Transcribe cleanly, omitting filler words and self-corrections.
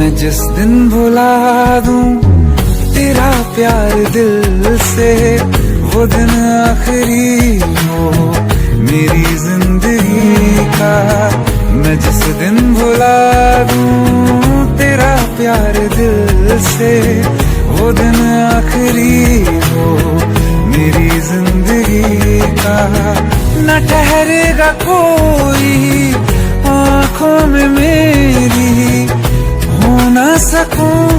मैं जिस दिन भुला दूं तेरा प्यार दिल से, वो दिन आखिरी हो मेरी जिंदगी का। मैं जिस दिन भुला दूं तेरा प्यार दिल से, वो दिन आखिरी हो मेरी जिंदगी का। न ठहरेगा कोई आँखों में मेरी, हो ना सकूं